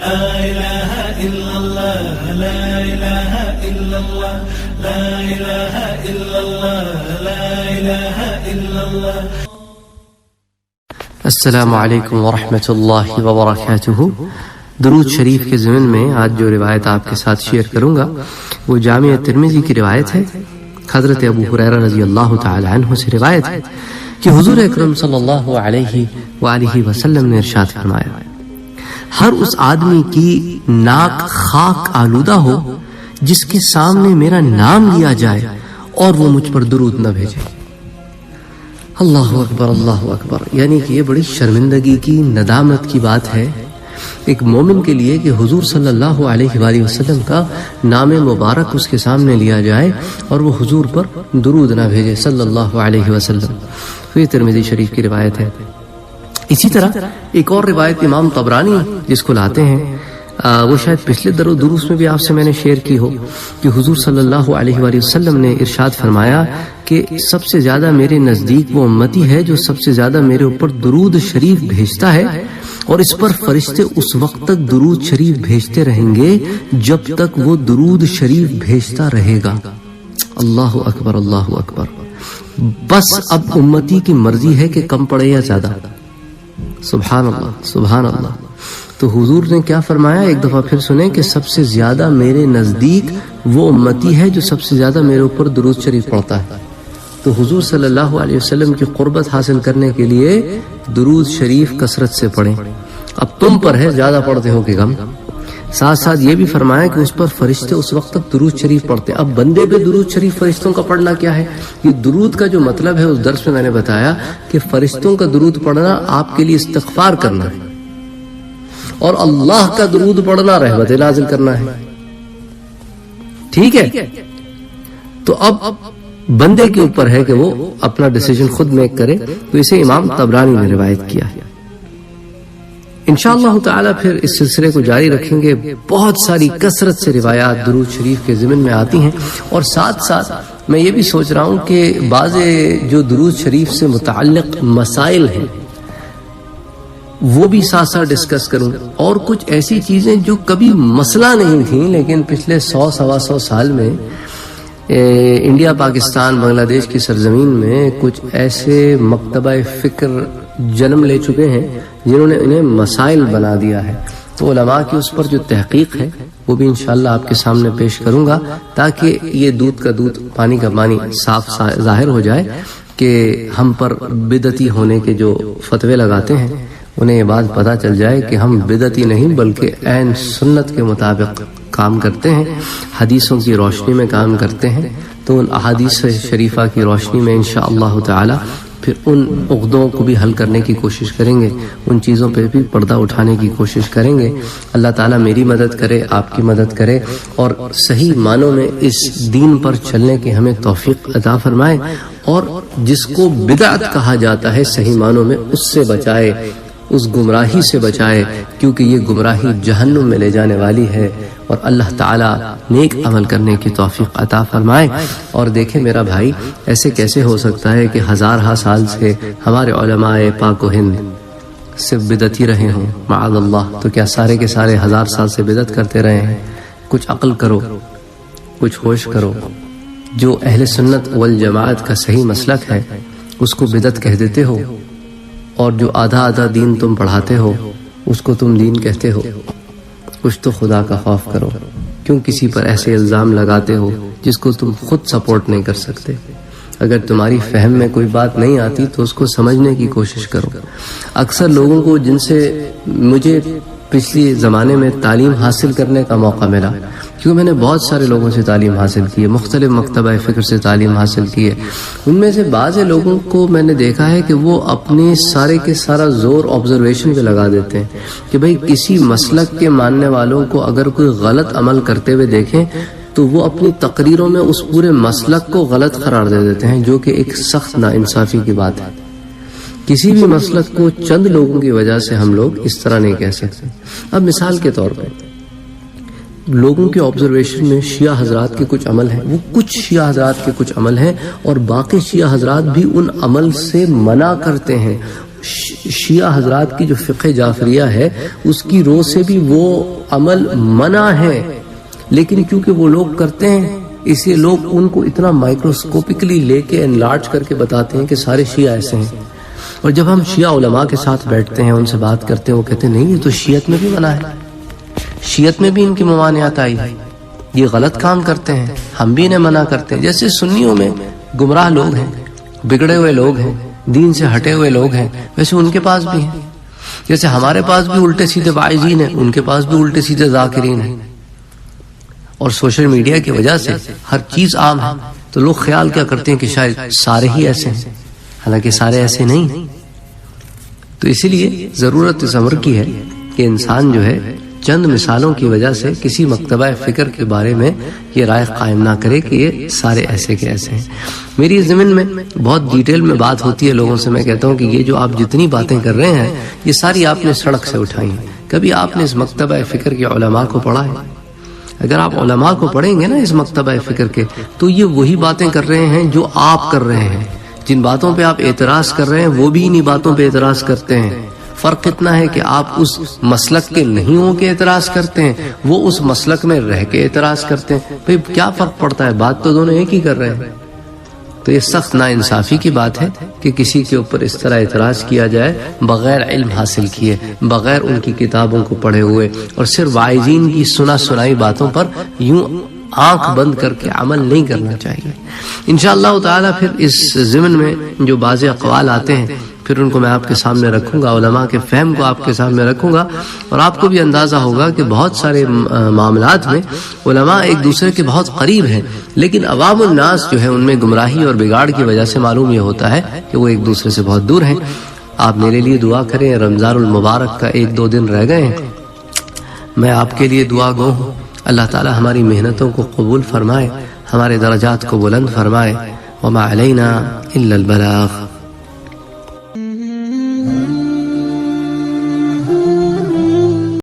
لا إله إلا الله لا إله إلا الله لا إله إلا الله لا إله إلا الله. السلام علیکم ورحمۃ اللہ وبرکاتہ. درود شریف کے ضمن میں آج جو روایت آپ کے ساتھ شیئر کروں گا وہ جامع ترمذی کی روایت ہے. حضرت ابو ہریرہ رضی اللہ تعالی عنہ سے روایت ہے کہ حضور اکرم صلی اللہ علیہ وآلہ وسلم نے ارشاد فرمایا، ہر اس آدمی کی ناک خاک آلودہ ہو جس کے سامنے میرا نام لیا جائے اور وہ مجھ پر درود نہ بھیجے. اللہ اکبر اللہ اکبر. یعنی کہ یہ بڑی شرمندگی کی ندامت کی بات ہے ایک مومن کے لیے کہ حضور صلی اللہ علیہ وآلہ وسلم کا نام مبارک اس کے سامنے لیا جائے اور وہ حضور پر درود نہ بھیجے صلی اللہ علیہ وسلم. تو یہ ترمذی شریف کی روایت ہے. اسی طرح ایک اور روایت امام طبرانی جس کو لاتے ہیں، وہ شاید پچھلے دروس میں بھی آپ سے میں نے شیئر کی ہو کہ حضور صلی اللہ علیہ وآلہ وسلم نے ارشاد فرمایا کہ سب سے زیادہ میرے نزدیک وہ امتی ہے جو سب سے زیادہ میرے اوپر درود شریف بھیجتا ہے، اور اس پر فرشتے اس وقت تک درود شریف بھیجتے رہیں گے جب تک وہ درود شریف بھیجتا رہے گا. اللہ اکبر اللہ اکبر. بس اب امتی کی مرضی ہے کہ کم پڑے یا زیادہ. سبحان اللہ سبحان اللہ. تو حضور نے کیا فرمایا، ایک دفعہ پھر سنیں کہ سب سے زیادہ میرے نزدیک وہ امتی ہے جو سب سے زیادہ میرے اوپر درود شریف پڑھتا ہے. تو حضور صلی اللہ علیہ وسلم کی قربت حاصل کرنے کے لیے درود شریف کثرت سے پڑھیں. اب تم پر ہے زیادہ پڑھتے ہو کہ کم. ساتھ ساتھ یہ بھی فرمایا کہ اس پر فرشتے اس وقت تک درود شریف پڑھتے. اب بندے پہ درود شریف فرشتوں کا پڑھنا کیا ہے؟ یہ درود کا جو مطلب ہے اس درس میں میں نے بتایا کہ فرشتوں کا درود پڑھنا آپ کے لیے استغفار کرنا ہے، اور اللہ کا درود پڑھنا رحمت نازل کرنا ہے. ٹھیک ہے؟ تو اب بندے کے اوپر ہے کہ وہ اپنا ڈیسیجن خود میک کرے. تو اسے امام طبرانی نے روایت کیا ہے. انشاءاللہ تعالی پھر اس سلسلے کو جاری رکھیں گے. بہت ساری کثرت سے روایات درود شریف کے ضمن میں آتی ہیں، اور ساتھ ساتھ میں یہ بھی سوچ رہا ہوں کہ بعض جو درود شریف سے متعلق مسائل ہیں وہ بھی ساتھ ساتھ ڈسکس کروں، اور کچھ ایسی چیزیں جو کبھی مسئلہ نہیں تھیں لیکن پچھلے 100-125 سال میں انڈیا پاکستان بنگلہ دیش کی سرزمین میں کچھ ایسے مکتبہ فکر جنم لے چکے ہیں جنہوں نے انہیں مسائل بنا دیا ہے. تو علماء کی اس پر جو تحقیق ہے وہ بھی انشاءاللہ آپ کے سامنے پیش کروں گا تاکہ یہ دودھ کا دودھ پانی کا پانی صاف ظاہر ہو جائے کہ ہم پر بدعتی ہونے کے جو فتوے لگاتے ہیں انہیں یہ بات پتہ چل جائے کہ ہم بدعتی نہیں بلکہ عین سنت کے مطابق کام کرتے ہیں، حدیثوں کی روشنی میں کام کرتے ہیں. تو ان احادیث شریفہ کی روشنی میں انشاءاللہ تعالی پھر ان عقدوں کو بھی حل کرنے کی کوشش کریں گے، ان چیزوں پہ بھی پردہ اٹھانے کی کوشش کریں گے. اللہ تعالیٰ میری مدد کرے، آپ کی مدد کرے، اور صحیح معنوں میں اس دین پر چلنے کی ہمیں توفیق عطا فرمائے، اور جس کو بدعت کہا جاتا ہے صحیح معنوں میں اس سے بچائے، اس گمراہی سے بچائے، کیونکہ یہ گمراہی جہنم میں لے جانے والی ہے. اور اللہ تعالیٰ نیک عمل کرنے کی توفیق عطا فرمائے. اور دیکھیں میرا بھائی، ایسے کیسے ہو سکتا ہے کہ ہزارہ سال سے ہمارے علماء پاک و ہند صرف بدعتی رہے ہوں معاذ اللہ؟ تو کیا سارے کے سارے 1000 سال سے بدعت کرتے رہے ہیں؟ کچھ عقل کرو، کچھ ہوش کرو. جو اہل سنت والجماعت کا صحیح مسلک ہے اس کو بدعت کہہ دیتے ہو، اور جو آدھا آدھا دین تم پڑھاتے ہو اس کو تم دین کہتے ہو. کچھ تو خدا کا خوف کرو. کیوں کسی پر ایسے الزام لگاتے ہو جس کو تم خود سپورٹ نہیں کر سکتے؟ اگر تمہاری فہم میں کوئی بات نہیں آتی تو اس کو سمجھنے کی کوشش کرو. اکثر لوگوں کو جن سے مجھے پچھلی زمانے میں تعلیم حاصل کرنے کا موقع ملا، کیونکہ میں نے بہت سارے لوگوں سے تعلیم حاصل کی ہے، مختلف مکتبہ فکر سے تعلیم حاصل کی ہے. ان میں سے بعض لوگوں کو میں نے دیکھا ہے کہ وہ اپنے سارے کے سارا زور آبزرویشن پہ لگا دیتے ہیں کہ بھئی کسی مسلک کے ماننے والوں کو اگر کوئی غلط عمل کرتے ہوئے دیکھیں تو وہ اپنی تقریروں میں اس پورے مسلک کو غلط قرار دے دیتے ہیں، جو کہ ایک سخت ناانصافی کی بات ہے. کسی بھی مسلک کو چند لوگوں کی وجہ سے ہم لوگ اس طرح نہیں کہہ سکتے. اب مثال کے طور پر لوگوں کے آبزرویشن میں شیعہ حضرات کے کچھ عمل ہیں، وہ کچھ شیعہ حضرات کے کچھ عمل ہیں، اور باقی شیعہ حضرات بھی ان عمل سے منع کرتے ہیں، شیعہ حضرات کی جو فقہ جعفریہ ہے اس کی رو سے بھی وہ عمل منع ہے، لیکن کیونکہ وہ لوگ کرتے ہیں اس لیے لوگ ان کو اتنا مائکروسکوپکلی لے کے انلارج کر کے بتاتے ہیں کہ سارے شیعہ ایسے ہیں. اور جب ہم شیعہ علماء کے ساتھ بیٹھتے ہیں، ان سے بات کرتے ہیں، وہ کہتے ہیں نہیں یہ تو شیعت میں بھی منع ہے، شیعت میں بھی ان کی ممانعت آئی ہے، یہ غلط کام کرتے ہیں، ہم بھی انہیں منع کرتے ہیں. جیسے سنیوں میں گمراہ لوگ ہیں، بگڑے ہوئے لوگ ہیں، دین سے ہٹے ہوئے لوگ ہیں، ویسے ان کے پاس بھی ہیں. جیسے ہمارے پاس بھی الٹے سیدھے واعظین ہیں، ان کے پاس بھی الٹے سیدھے ذاکرین ہیں. اور سوشل میڈیا کی وجہ سے ہر چیز عام ہے، تو لوگ خیال کیا کرتے ہیں کہ شاید سارے ہی ایسے ہیں، حالانکہ سارے ایسے نہیں. تو اسی لیے ضرورت اس امر کی ہے کہ انسان جو ہے چند مثالوں کی وجہ سے کسی مکتبہ فکر کے بارے میں یہ رائے قائم نہ کرے کہ یہ سارے ایسے کے ایسے ہیں. میری ضمن میں بہت ڈیٹیل میں بات ہوتی ہے لوگوں سے، میں کہتا ہوں کہ یہ جو آپ جتنی باتیں کر رہے ہیں یہ ساری آپ نے سڑک سے اٹھائی ہیں. کبھی آپ نے اس مکتبہ فکر کے علماء کو پڑھا ہے؟ اگر آپ علماء کو پڑھیں گے نا اس مکتبہ فکر کے، تو یہ وہی باتیں کر رہے ہیں جو آپ کر رہے ہیں. جن باتوں پہ آپ اعتراض کر رہے ہیں وہ بھی انہی باتوں پہ اعتراض کرتے ہیں. فرق اتنا ہے کہ آپ اس مسلک کے نہیں ہو کے اعتراض کرتے ہیں، وہ اس مسلک میں رہ کے اعتراض کرتے ہیں. بھئی کیا فرق پڑتا ہے؟ بات تو دونوں ایک ہی کر رہے ہیں. تو یہ سخت ناانصافی کی بات ہے کہ کسی کے اوپر اس طرح اعتراض کیا جائے بغیر علم حاصل کیے، بغیر ان کی کتابوں کو پڑھے ہوئے، اور صرف واعظین کی سنا سنائی باتوں پر یوں آنکھ بند کر کے عمل نہیں کرنا چاہیے. انشاءاللہ تعالی پھر اس ضمن میں جو بعض اقوال آتے ہیں پھر ان کو میں آپ کے سامنے رکھوں گا، علماء کے فہم کو آپ کے سامنے رکھوں گا، اور آپ کو بھی اندازہ ہوگا کہ بہت سارے معاملات میں علماء ایک دوسرے کے بہت قریب ہیں، لیکن عوام الناس جو ہے ان میں گمراہی اور بگاڑ کی وجہ سے معلوم یہ ہوتا ہے کہ وہ ایک دوسرے سے بہت دور ہیں. آپ میرے لیے دعا کریں، رمضان المبارک کا 1-2 دن رہ گئے ہیں، میں آپ کے لیے دعا گو ہوں. اللہ تعالی ہماری محنتوں کو قبول فرمائے، ہمارے درجات کو بلند فرمائے. وما علینا الا البلاغ.